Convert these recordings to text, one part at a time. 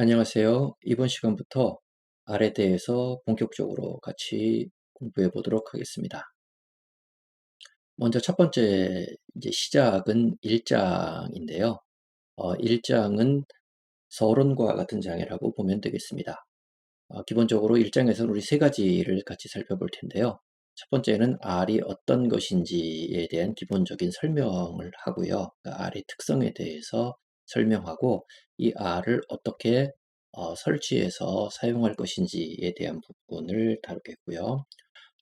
안녕하세요. 이번 시간부터 R에 대해서 본격적으로 같이 공부해 보도록 하겠습니다. 먼저 첫 번째 이제 시작은 1장인데요. 1장은 서론과 같은 장이라고 보면 되겠습니다. 기본적으로 1장에서는 우리 세 가지를 같이 살펴볼 텐데요. 첫 번째는 R이 어떤 것인지에 대한 기본적인 설명을 하고요. R의 특성에 대해서 설명하고 이 R을 어떻게 설치해서 사용할 것인지에 대한 부분을 다루겠고요.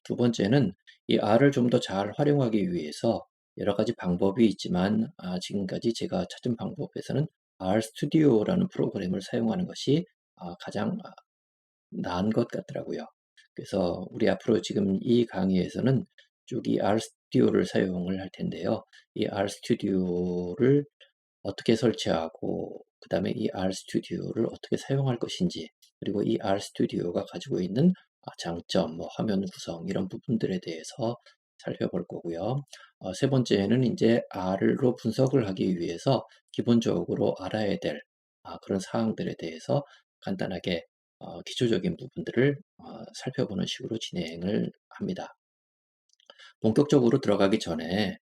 두 번째는 이 R을 좀 더 잘 활용하기 위해서 여러 가지 방법이 있지만 지금까지 제가 찾은 방법에서는 RStudio라는 프로그램을 사용하는 것이 가장 나은 것 같더라고요. 그래서 우리 앞으로 지금 이 강의에서는 쭉 이 RStudio를 사용을 할 텐데요. 이 RStudio를 어떻게 설치하고 그 다음에 이 RStudio를 어떻게 사용할 것인지 그리고 이 RStudio가 가지고 있는 장점, 화면 구성 이런 부분들에 대해서 살펴볼 거고요. 세 번째는 이제 R로 분석을 하기 위해서 기본적으로 알아야 될 그런 사항들에 대해서 간단하게 기초적인 부분들을 살펴보는 식으로 진행을 합니다. 본격적으로 들어가기 전에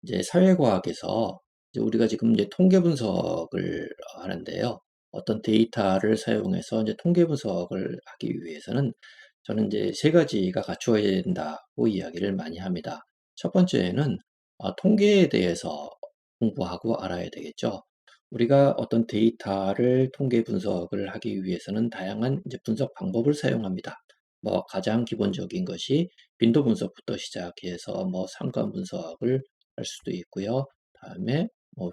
이제 사회과학에서 이제 우리가 지금 이제 통계 분석을 하는데요. 어떤 데이터를 사용해서 이제 통계 분석을 하기 위해서는 저는 이제 세 가지가 갖추어야 된다고 이야기를 많이 합니다. 첫 번째는 통계에 대해서 공부하고 알아야 되겠죠. 우리가 어떤 데이터를 통계 분석을 하기 위해서는 다양한 이제 분석 방법을 사용합니다. 가장 기본적인 것이 빈도 분석부터 시작해서 상관 분석을 할 수도 있고요. 다음에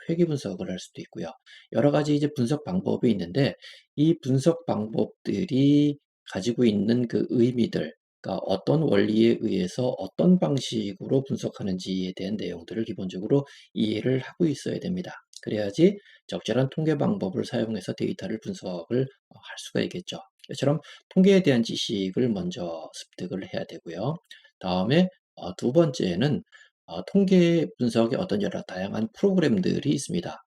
회귀 분석을 할 수도 있고요. 여러 가지 이제 분석 방법이 있는데 이 분석 방법들이 가지고 있는 그 의미들, 그러니까 어떤 원리에 의해서 어떤 방식으로 분석하는지에 대한 내용들을 기본적으로 이해를 하고 있어야 됩니다. 그래야지 적절한 통계 방법을 사용해서 데이터를 분석을 할 수가 있겠죠. 이처럼 통계에 대한 지식을 먼저 습득을 해야 되고요. 다음에 두 번째는 통계 분석에 어떤 여러 다양한 프로그램들이 있습니다.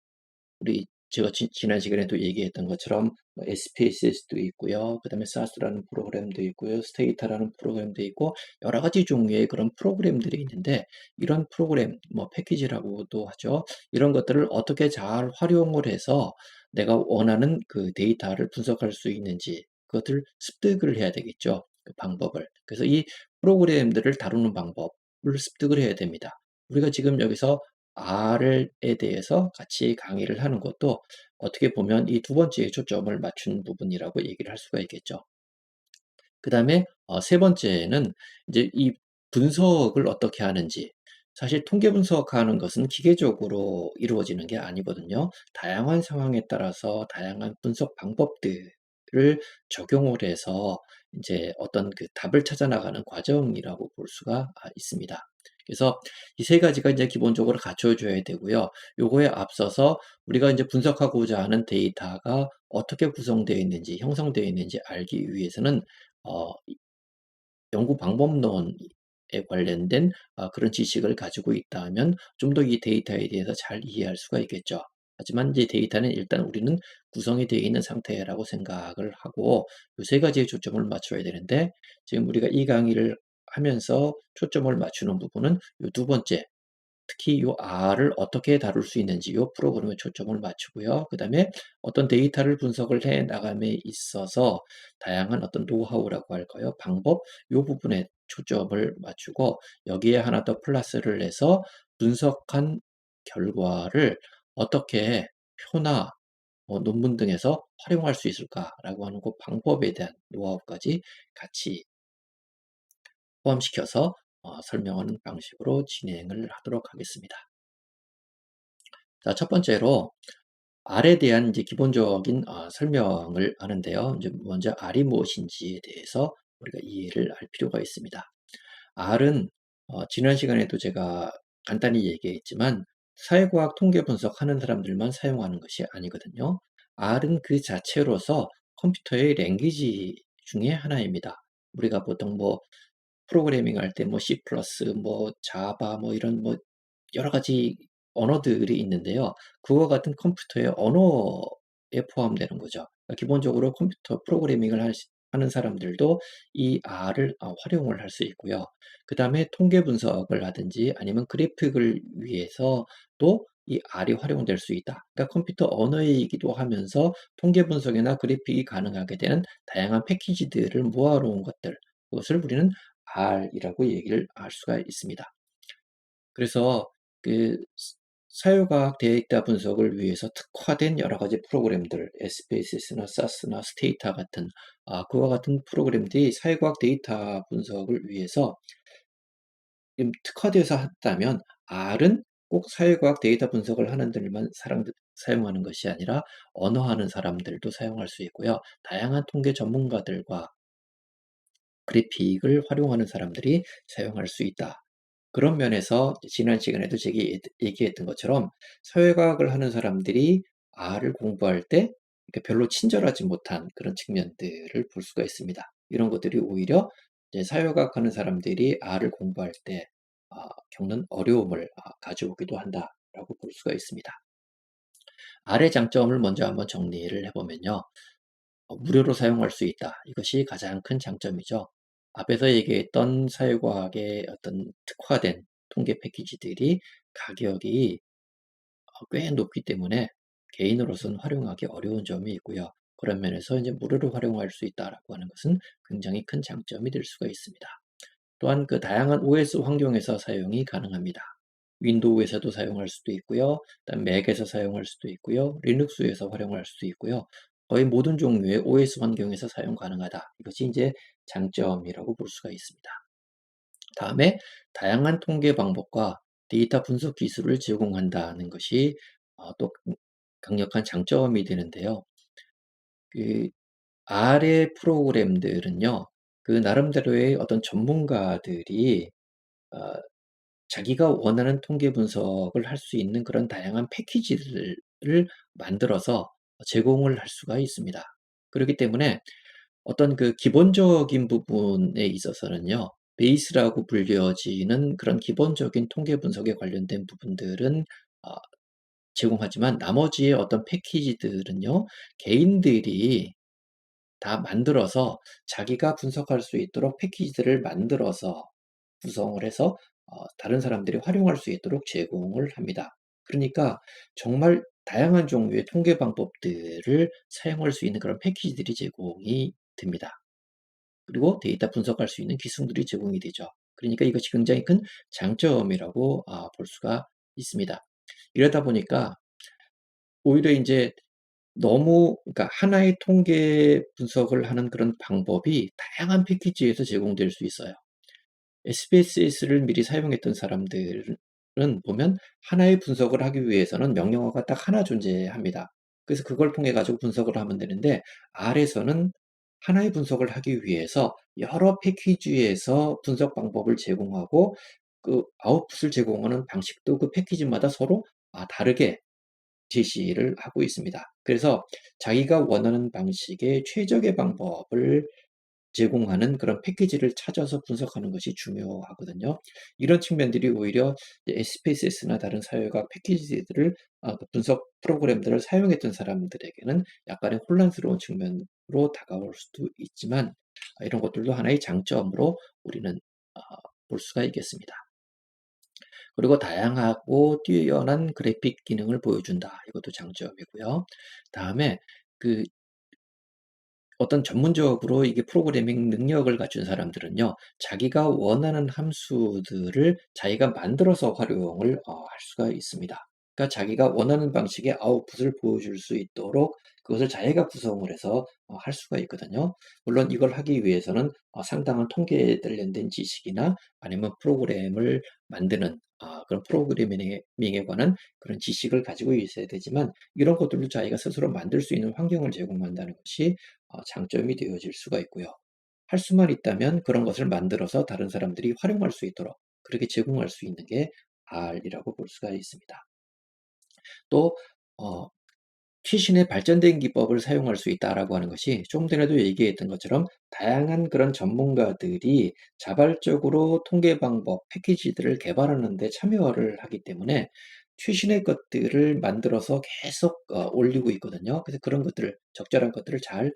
우리 제가 지난 시간에도 얘기했던 것처럼 SPSS도 있고요. 그다음에 SAS라는 프로그램도 있고요. 스테이터라는 프로그램도 있고 여러 가지 종류의 그런 프로그램들이 있는데 이런 프로그램 패키지라고도 하죠. 이런 것들을 어떻게 잘 활용을 해서 내가 원하는 그 데이터를 분석할 수 있는지 그것을 습득을 해야 되겠죠. 그 방법을. 그래서 이 프로그램들을 다루는 방법을 습득을 해야 됩니다. 우리가 지금 여기서 R에 대해서 같이 강의를 하는 것도 어떻게 보면 이 두 번째에 초점을 맞춘 부분이라고 얘기를 할 수가 있겠죠. 그 다음에 세 번째는 이제 이 분석을 어떻게 하는지. 사실 통계 분석하는 것은 기계적으로 이루어지는 게 아니거든요. 다양한 상황에 따라서 다양한 분석 방법들을 적용을 해서 이제 어떤 그 답을 찾아 나가는 과정이라고 볼 수가 있습니다. 그래서 이 세 가지가 이제 기본적으로 갖춰져야 되고요. 요거에 앞서서 우리가 이제 분석하고자 하는 데이터가 어떻게 구성되어 있는지, 형성되어 있는지 알기 위해서는 연구 방법론에 관련된 그런 지식을 가지고 있다면 좀 더 이 데이터에 대해서 잘 이해할 수가 있겠죠. 하지만 이제 데이터는 일단 우리는 구성이 되어 있는 상태라고 생각을 하고 이 세 가지에 초점을 맞춰야 되는데 지금 우리가 이 강의를 하면서 초점을 맞추는 부분은 이 두 번째 특히 요 R을 어떻게 다룰 수 있는지 요 프로그램에 초점을 맞추고요. 그다음에 어떤 데이터를 분석을 해 나감에 있어서 다양한 어떤 노하우라고 할까요? 방법 요 부분에 초점을 맞추고 여기에 하나 더 플러스를 해서 분석한 결과를 어떻게 표나 논문 등에서 활용할 수 있을까라고 하는 그 방법에 대한 노하우까지 같이 포함시켜서 설명하는 방식으로 진행을 하도록 하겠습니다. 자, 첫 번째로 R에 대한 이제 기본적인 설명을 하는데요. 이제 먼저 R이 무엇인지에 대해서 우리가 이해를 할 필요가 있습니다. R은 지난 시간에도 제가 간단히 얘기했지만 사회과학 통계 분석하는 사람들만 사용하는 것이 아니거든요. R은 그 자체로서 컴퓨터의 랭귀지 중에 하나입니다. 우리가 보통 프로그래밍 할 때 C 플러스, 자바, 이런 여러 가지 언어들이 있는데요. 그와 같은 컴퓨터의 언어 포함되는 거죠. 그러니까 기본적으로 컴퓨터 프로그래밍을 하는 사람들도 이 R을 활용을 할 수 있고요. 그 다음에 통계 분석을 하든지 아니면 그래픽을 위해서도 이 R이 활용될 수 있다. 그러니까 컴퓨터 언어이기도 하면서 통계 분석이나 그래픽이 가능하게 되는 다양한 패키지들을 모아놓은 것들, 그것을 우리는 R이라고 얘기를 할 수가 있습니다. 그래서 그 사회과학 데이터 분석을 위해서 특화된 여러 가지 프로그램들, SPSS나 SAS나 스테이타 같은 그와 같은 프로그램들이 사회과학 데이터 분석을 위해서 특화되어서 했다면 R은 꼭 사회과학 데이터 분석을 하는 데만 사람들 사용하는 것이 아니라 언어하는 사람들도 사용할 수 있고요. 다양한 통계 전문가들과 그래픽을 활용하는 사람들이 사용할 수 있다. 그런 면에서 지난 시간에도 제가 얘기했던 것처럼 사회과학을 하는 사람들이 R을 공부할 때 별로 친절하지 못한 그런 측면들을 볼 수가 있습니다. 이런 것들이 오히려 이제 사회과학 하는 사람들이 R을 공부할 때 겪는 어려움을 가져오기도 한다라고 볼 수가 있습니다. R의 장점을 먼저 한번 정리를 해보면요. 무료로 사용할 수 있다. 이것이 가장 큰 장점이죠. 앞에서 얘기했던 사회과학의 어떤 특화된 통계 패키지들이 가격이 꽤 높기 때문에 개인으로서는 활용하기 어려운 점이 있고요. 그런 면에서 이제 무료로 활용할 수 있다라고 하는 것은 굉장히 큰 장점이 될 수가 있습니다. 또한 그 다양한 OS 환경에서 사용이 가능합니다. 윈도우에서도 사용할 수도 있고요. 그다음 맥에서 사용할 수도 있고요. 리눅스에서 활용할 수도 있고요. 거의 모든 종류의 OS 환경에서 사용 가능하다. 이것이 이제 장점이라고 볼 수가 있습니다. 다음에 다양한 통계 방법과 데이터 분석 기술을 제공한다는 것이 또 강력한 장점이 되는데요. 그 R의 프로그램들은요. 그 나름대로의 어떤 전문가들이 어, 자기가 원하는 통계 분석을 할 수 있는 그런 다양한 패키지를 만들어서 제공을 할 수가 있습니다. 그렇기 때문에 어떤 그 기본적인 부분에 있어서는요. 베이스라고 불려지는 그런 기본적인 통계 분석에 관련된 부분들은 어, 제공하지만 나머지의 어떤 패키지들은요. 개인들이 다 만들어서 자기가 분석할 수 있도록 패키지들을 만들어서 구성을 해서 다른 사람들이 활용할 수 있도록 제공을 합니다. 그러니까 정말 다양한 종류의 통계 방법들을 사용할 수 있는 그런 패키지들이 제공이 됩니다. 그리고 데이터 분석할 수 있는 기술들이 제공이 되죠. 그러니까 이것이 굉장히 큰 장점이라고 볼 수가 있습니다. 이러다 보니까 오히려 이제 너무 그러니까 하나의 통계 분석을 하는 그런 방법이 다양한 패키지에서 제공될 수 있어요. SPSS를 미리 사용했던 사람들은 보면 하나의 분석을 하기 위해서는 명령어가 딱 하나 존재합니다. 그래서 그걸 통해 가지고 분석을 하면 되는데 R에서는 하나의 분석을 하기 위해서 여러 패키지에서 분석 방법을 제공하고 그 아웃풋을 제공하는 방식도 그 패키지마다 서로 다르게 제시를 하고 있습니다. 그래서 자기가 원하는 방식의 최적의 방법을 제공하는 그런 패키지를 찾아서 분석하는 것이 중요하거든요. 이런 측면들이 오히려 SPSS나 다른 사회과학 패키지들을 그 분석 프로그램들을 사용했던 사람들에게는 약간의 혼란스러운 측면으로 다가올 수도 있지만 이런 것들도 하나의 장점으로 우리는 어, 볼 수가 있겠습니다. 그리고 다양하고 뛰어난 그래픽 기능을 보여준다. 이것도 장점이고요. 다음에 그 어떤 전문적으로 이게 프로그래밍 능력을 갖춘 사람들은요. 자기가 원하는 함수들을 자기가 만들어서 활용을 할 수가 있습니다. 그러니까 자기가 원하는 방식의 아웃풋을 보여줄 수 있도록 그것을 자기가 구성을 해서 할 수가 있거든요. 물론 이걸 하기 위해서는 상당한 통계에 관련된 지식이나 아니면 프로그램을 만드는 그런 프로그래밍에 관한 그런 지식을 가지고 있어야 되지만 이런 것들도 자기가 스스로 만들 수 있는 환경을 제공한다는 것이 장점이 되어질 수가 있고요. 할 수만 있다면 그런 것을 만들어서 다른 사람들이 활용할 수 있도록 그렇게 제공할 수 있는 게 R이라고 볼 수가 있습니다. 또 어, 최신의 발전된 기법을 사용할 수 있다라고 하는 것이 좀 전에도 얘기했던 것처럼 다양한 그런 전문가들이 자발적으로 통계 방법, 패키지들을 개발하는 데 참여를 하기 때문에 최신의 것들을 만들어서 계속 올리고 있거든요. 그래서 그런 것들을 적절한 것들을 잘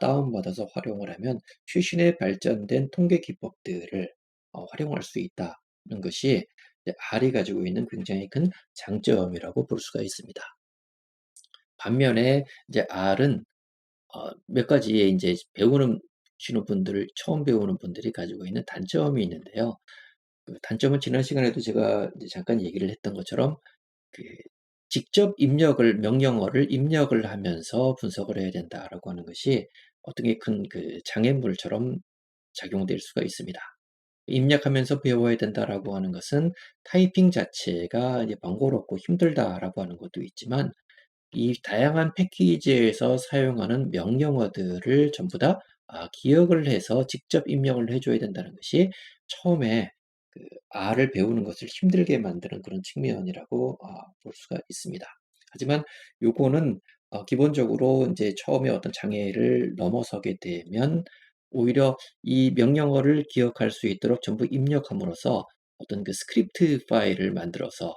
다운받아서 활용을 하면 최신의 발전된 통계 기법들을 활용할 수 있다는 것이 이제 R이 가지고 있는 굉장히 큰 장점이라고 볼 수가 있습니다. 반면에 이제 R은 몇 가지의 이제 배우는 시는 분들 처음 배우는 분들이 가지고 있는 단점이 있는데요. 그 단점은 지난 시간에도 제가 이제 잠깐 얘기를 했던 것처럼 그 직접 명령어를 입력을 하면서 분석을 해야 된다라고 하는 것이 어떤 게 큰 그 장애물처럼 작용될 수가 있습니다. 입력하면서 배워야 된다라고 하는 것은 타이핑 자체가 이제 번거롭고 힘들다라고 하는 것도 있지만 이 다양한 패키지에서 사용하는 명령어들을 전부 다 기억을 해서 직접 입력을 해 줘야 된다는 것이 처음에 그 R을 배우는 것을 힘들게 만드는 그런 측면이라고 볼 수가 있습니다. 하지만 요거는 기본적으로 인제 처음에 어떤 장애를 넘어서게 되면 오히려 이 명령어를 기억할 수 있도록 전부 입력함으로써 어떤 그 스크립트 파일을 만들어서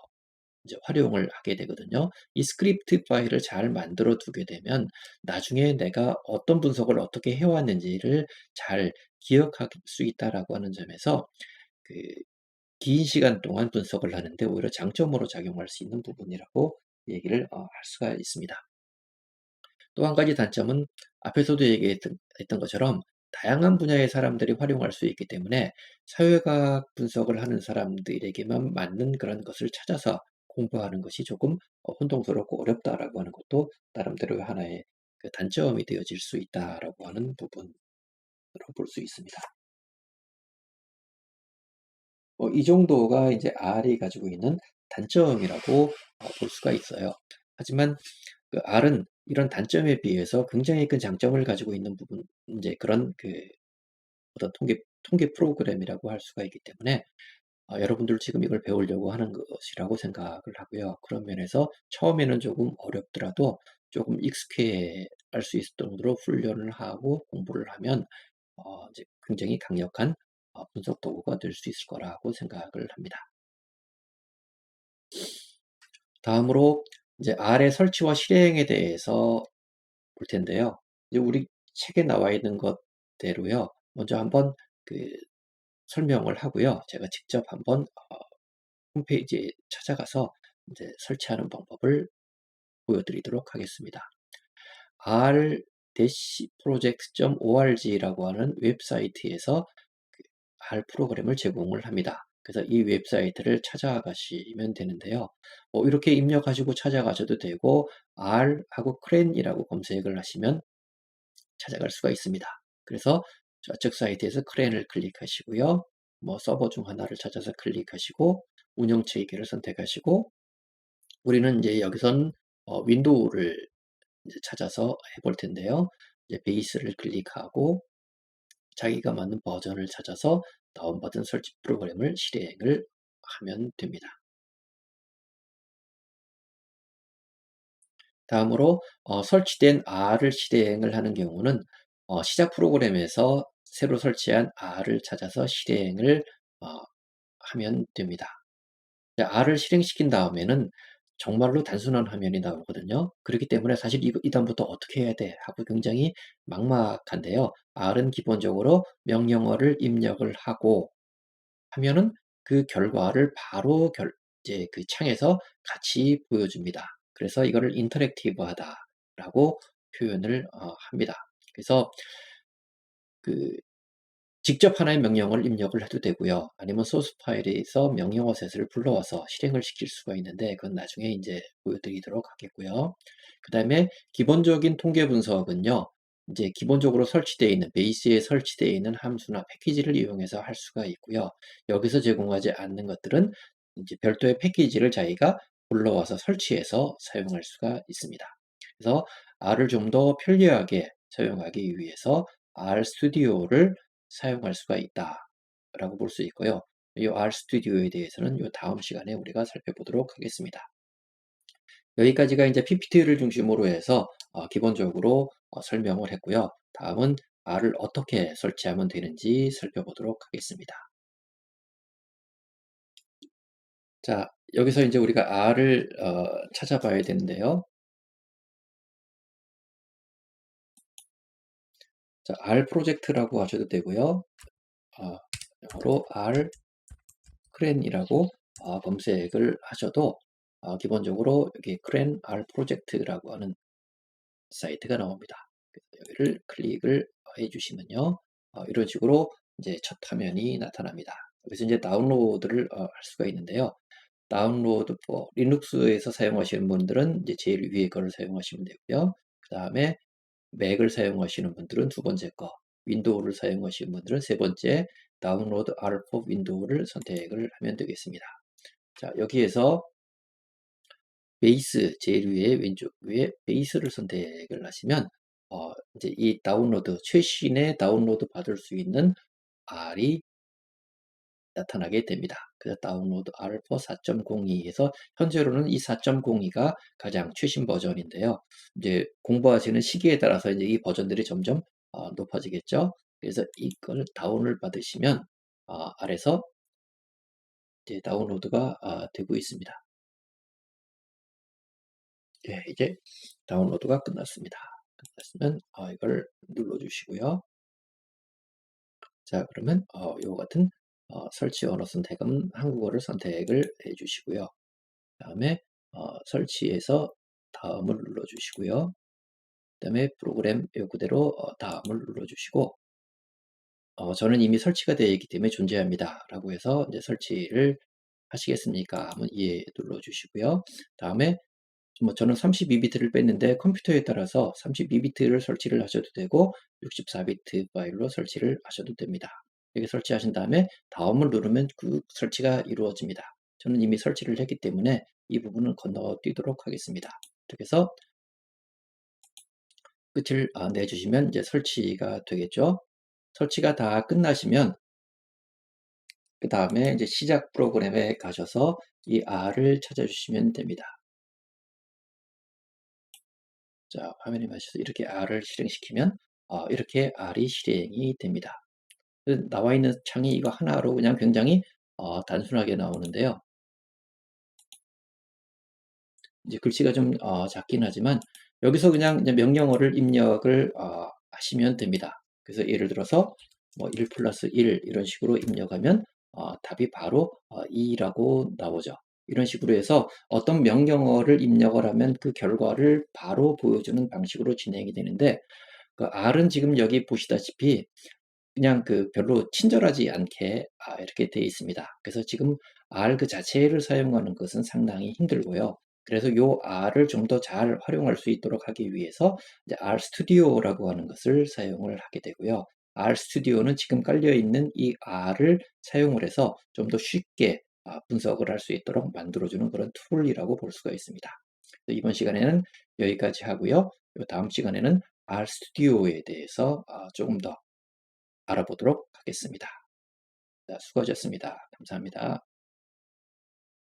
이제 활용을 하게 되거든요. 이 스크립트 파일을 잘 만들어 두게 되면 나중에 내가 어떤 분석을 어떻게 해 왔는지를 잘 기억할 수 있다라고 하는 점에서 그 긴 시간 동안 분석을 하는데 오히려 장점으로 작용할 수 있는 부분이라고 얘기를 할 수가 있습니다. 또 한 가지 단점은 앞에서도 했던 것처럼 다양한 분야의 사람들이 활용할 수 있기 때문에 사회과학 분석을 하는 사람들에게만 맞는 그런 것을 찾아서 공부하는 것이 조금 혼동스럽고 어렵다라고 하는 것도 나름대로의 하나의 그 단점이 되어질 수 있다라고 하는 부분으로 볼 수 있습니다. 이 정도가 이제 R이 가지고 있는 단점이라고 볼 수가 있어요. 하지만 그 R은 이런 단점에 비해서 굉장히 큰 장점을 가지고 있는 부분, 이제 그런 그 어떤 통계 프로그램이라고 할 수가 있기 때문에 여러분들 지금 이걸 배우려고 하는 것이라고 생각을 하고요. 그런 면에서 처음에는 조금 어렵더라도 조금 익숙해 할 수 있을 정도로 훈련을 하고 공부를 하면 이제 굉장히 강력한 분석 도구가 될 수 있을 거라고 생각을 합니다. 다음으로 이제 R의 설치와 실행에 대해서 볼 텐데요. 이제 우리 책에 나와 있는 것대로요. 먼저 한번 그 설명을 하고요. 제가 직접 한번 홈페이지에 찾아가서 이제 설치하는 방법을 보여드리도록 하겠습니다. r-project.org라고 하는 웹사이트에서 그 R 프로그램을 제공을 합니다. 그래서 이 웹사이트를 찾아가시면 되는데요. 이렇게 입력하시고 찾아가셔도 되고 R하고 cran이라고 검색을 하시면 찾아갈 수가 있습니다. 그래서 좌측 사이트에서 cran을 클릭하시고요. 뭐 서버 중 하나를 찾아서 클릭하시고 운영 체계를 선택하시고 우리는 이제 여기선 윈도우를 이제 찾아서 해볼 텐데요. 이제 베이스를 클릭하고 자기가 맞는 버전을 찾아서 다운받은 설치 프로그램을 실행을 하면 됩니다. 다음으로 설치된 R을 실행을 하는 경우는 시작 프로그램에서 새로 설치한 R을 찾아서 실행을 어, 하면 됩니다. R을 실행시킨 다음에는 정말로 단순한 화면이 나오거든요. 그렇기 때문에 사실 이 다음부터 어떻게 해야 돼? 하고 굉장히 막막한데요. R은 기본적으로 명령어를 입력을 하고 하면은 그 결과를 바로 이제 그 창에서 같이 보여줍니다. 그래서 이거를 인터랙티브하다라고 표현을 합니다. 그래서 그 직접 하나의 명령을 입력을 해도 되고요. 아니면 소스 파일에서 명령어 셋을 불러와서 실행을 시킬 수가 있는데 그건 나중에 이제 보여드리도록 하겠고요. 그다음에 기본적인 통계 분석은요. 이제 기본적으로 설치되어 있는 베이스에 설치되어 있는 함수나 패키지를 이용해서 할 수가 있고요. 여기서 제공하지 않는 것들은 이제 별도의 패키지를 자기가 불러와서 설치해서 사용할 수가 있습니다. 그래서 R을 좀 더 편리하게 사용하기 위해서 R 스튜디오를 사용할 수가 있다라고 볼 수 있고요. 이 RStudio에 대해서는 이 다음 시간에 우리가 살펴보도록 하겠습니다. 여기까지가 이제 PPT를 중심으로 해서 기본적으로 설명을 했고요. 다음은 R을 어떻게 설치하면 되는지 살펴보도록 하겠습니다. 자, 여기서 이제 우리가 R을 찾아봐야 되는데요. 자, R 프로젝트라고 하셔도 되고요. 영어로 R 크랜이라고 검색을 하셔도 기본적으로 여기 크랜 R 프로젝트라고 하는 사이트가 나옵니다. 여기를 클릭을 해주시면요. 이런 식으로 이제 첫 화면이 나타납니다. 여기서 이제 다운로드를 할 수가 있는데요. 다운로드 리눅스에서 사용하시는 분들은 이제 제일 위에 거를 사용하시면 되고요. 그 다음에 맥을 사용하시는 분들은 두 번째 거, 윈도우를 사용하시는 분들은 세 번째 다운로드 R4 윈도우를 선택을 하면 되겠습니다. 자, 여기에서 베이스 제일 위에 왼쪽 위에 베이스를 선택을 하시면 이제 이 다운로드 최신의 다운로드 받을 수 있는 R이 나타나게 됩니다. 그래서 다운로드 R4 4.02에서 현재로는 이 4.02가 가장 최신 버전인데요. 이제 공부하시는 시기에 따라서 이제 이 버전들이 점점 높아지겠죠. 그래서 이걸 다운을 받으시면 아래서 이제 다운로드가 되고 있습니다. 예, 이제 다운로드가 끝났습니다. 끝났으면 이걸 눌러주시고요. 자, 그러면 요 같은 설치 언어 선택은 한국어를 선택을 해주시고요. 다음에 설치해서 다음을 눌러주시고요. 그 다음에 프로그램 요 그대로 다음을 눌러주시고 저는 이미 설치가 되어 있기 때문에 존재합니다 라고 해서 이제 설치를 하시겠습니까? 한번 예 눌러주시고요. 다음에 뭐 저는 32비트를 뺐는데 컴퓨터에 따라서 32비트를 설치를 하셔도 되고 64비트 파일로 설치를 하셔도 됩니다. 이렇게 설치하신 다음에 다음을 누르면 그 설치가 이루어집니다. 저는 이미 설치를 했기 때문에 이 부분은 건너뛰도록 하겠습니다. 이렇게 해서 끝을 내주시면 이제 설치가 되겠죠. 설치가 다 끝나시면 그 다음에 이제 시작 프로그램에 가셔서 이 R을 찾아주시면 됩니다. 자, 화면에 마셔서 이렇게 R을 실행시키면 이렇게 R이 실행이 됩니다. 나와 있는 창이 이거 하나로 그냥 굉장히 단순하게 나오는데요. 이제 글씨가 좀 작긴 하지만 여기서 그냥 이제 명령어를 입력을 하시면 됩니다. 그래서 예를 들어서 뭐 1 플러스 1 이런 식으로 입력하면 답이 바로 2라고 나오죠. 이런 식으로 해서 어떤 명령어를 입력을 하면 그 결과를 바로 보여주는 방식으로 진행이 되는데 그 R은 지금 여기 보시다시피 그냥 그 별로 친절하지 않게 이렇게 되어 있습니다. 그래서 지금 R 그 자체를 사용하는 것은 상당히 힘들고요. 그래서 요 R을 좀 더 잘 활용할 수 있도록 하기 위해서 이제 R 스튜디오라고 하는 것을 사용을 하게 되고요. R 스튜디오는 지금 깔려 있는 이 R을 사용을 해서 좀 더 쉽게 분석을 할 수 있도록 만들어주는 그런 툴이라고 볼 수가 있습니다. 이번 시간에는 여기까지 하고요. 요 다음 시간에는 R 스튜디오에 대해서 조금 더 알아보도록 하겠습니다. 자, 수고하셨습니다. 감사합니다.